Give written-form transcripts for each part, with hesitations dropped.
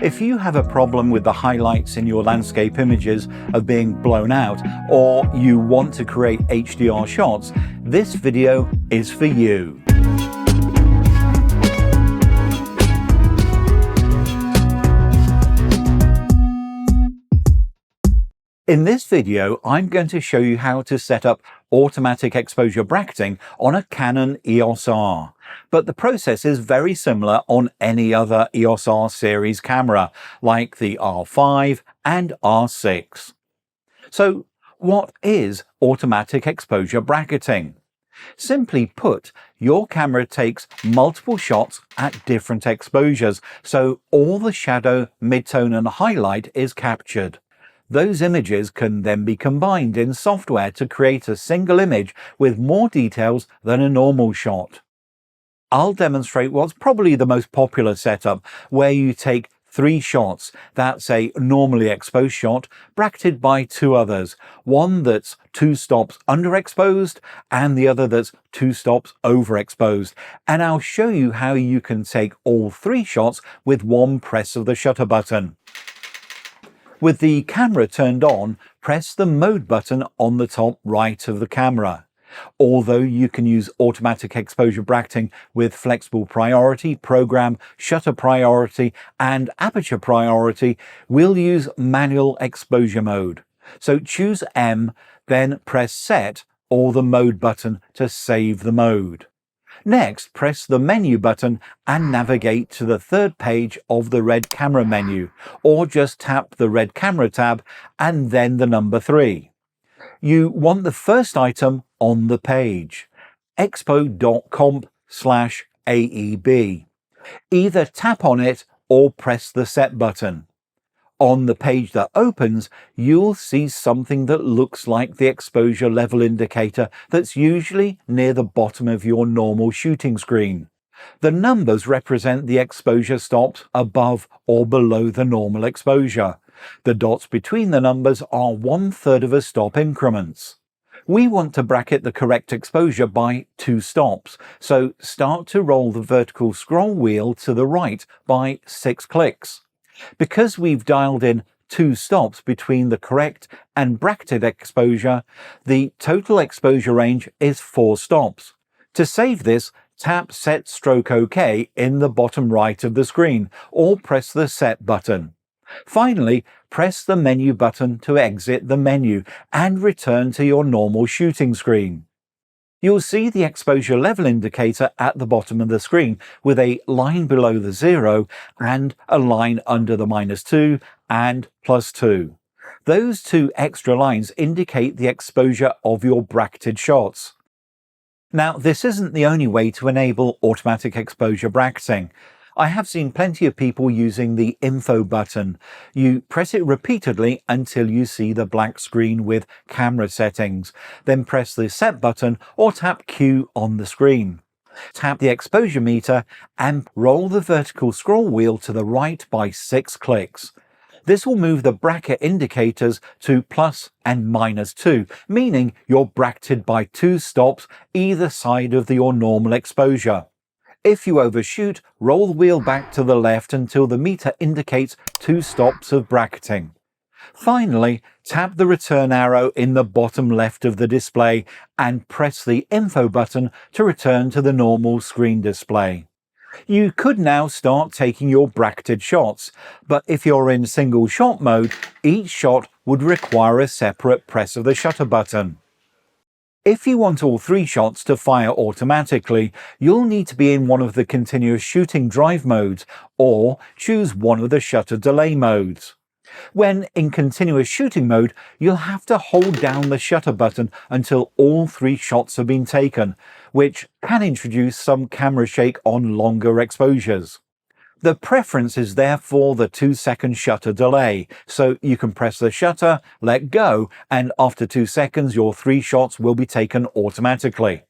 If you have a problem with the highlights in your landscape images of being blown out, or you want to create HDR shots, this video is for you. In this video, I'm going to show you how to set up automatic exposure bracketing on a Canon EOS R. But the process is very similar on any other EOS R series camera, like the R5 and R6. So, what is automatic exposure bracketing? Simply put, your camera takes multiple shots at different exposures, so all the shadow, midtone and highlight is captured. Those images can then be combined in software to create a single image with more details than a normal shot. I'll demonstrate what's probably the most popular setup, where you take 3 shots. That's a normally exposed shot bracketed by 2 others, one that's 2 stops underexposed and the other that's 2 stops overexposed. And I'll show you how you can take all 3 shots with one press of the shutter button. With the camera turned on, press the mode button on the top right of the camera. Although you can use automatic exposure bracketing with flexible priority, program, shutter priority and aperture priority, we'll use manual exposure mode. So choose M, then press set or the mode button to save the mode. Next, press the menu button and navigate to the 3rd page of the red camera menu, or just tap the red camera tab and then the number 3. You want the first item on the page, expo.comp/AEB. Either tap on it or press the set button. On the page that opens, you'll see something that looks like the exposure level indicator that's usually near the bottom of your normal shooting screen. The numbers represent the exposure stops above or below the normal exposure. The dots between the numbers are 1/3 of a stop increments. We want to bracket the correct exposure by 2 stops, so start to roll the vertical scroll wheel to the right by 6 clicks. Because we've dialed in 2 stops between the correct and bracketed exposure, the total exposure range is 4 stops. To save this, tap Set Stroke OK in the bottom right of the screen, or press the Set button. Finally, press the menu button to exit the menu and return to your normal shooting screen. You'll see the exposure level indicator at the bottom of the screen with a line below the 0 and a line under the -2 and +2. Those 2 extra lines indicate the exposure of your bracketed shots. Now, this isn't the only way to enable automatic exposure bracketing. I have seen plenty of people using the info button. You press it repeatedly until you see the black screen with camera settings. Then press the set button or tap Q on the screen. Tap the exposure meter and roll the vertical scroll wheel to the right by 6 clicks. This will move the bracket indicators to plus and -2, meaning you're bracketed by 2 stops either side of your normal exposure. If you overshoot, roll the wheel back to the left until the meter indicates 2 stops of bracketing. Finally, tap the return arrow in the bottom left of the display and press the info button to return to the normal screen display. You could now start taking your bracketed shots, but if you're in single shot mode, each shot would require a separate press of the shutter button. If you want all 3 shots to fire automatically, you'll need to be in one of the continuous shooting drive modes, or choose one of the shutter delay modes. When in continuous shooting mode, you'll have to hold down the shutter button until all 3 shots have been taken, which can introduce some camera shake on longer exposures. The preference is therefore the 2-second shutter delay, so you can press the shutter, let go, and after 2 seconds your 3 shots will be taken automatically.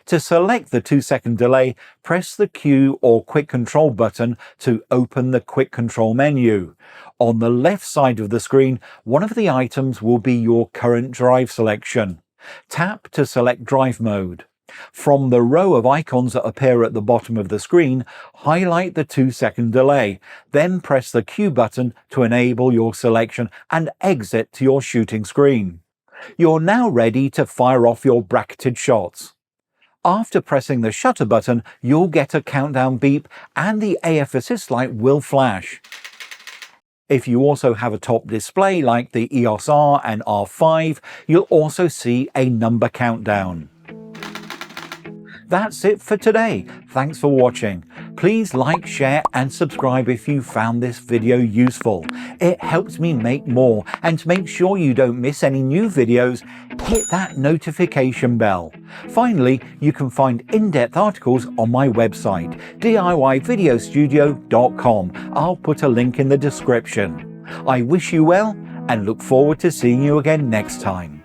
To select the 2-second delay, press the Q or Quick Control button to open the Quick Control menu. On the left side of the screen, one of the items will be your current drive selection. Tap to select drive mode. From the row of icons that appear at the bottom of the screen, highlight the 2-second delay, then press the Q button to enable your selection and exit to your shooting screen. You're now ready to fire off your bracketed shots. After pressing the shutter button, you'll get a countdown beep and the AF assist light will flash. If you also have a top display like the EOS R and R5, you'll also see a number countdown. That's it for today. Thanks for watching. Please like, share and subscribe if you found this video useful. It helps me make more, and to make sure you don't miss any new videos, hit that notification bell. Finally, you can find in-depth articles on my website, DIYvideostudio.com. I'll put a link in the description. I wish you well and look forward to seeing you again next time.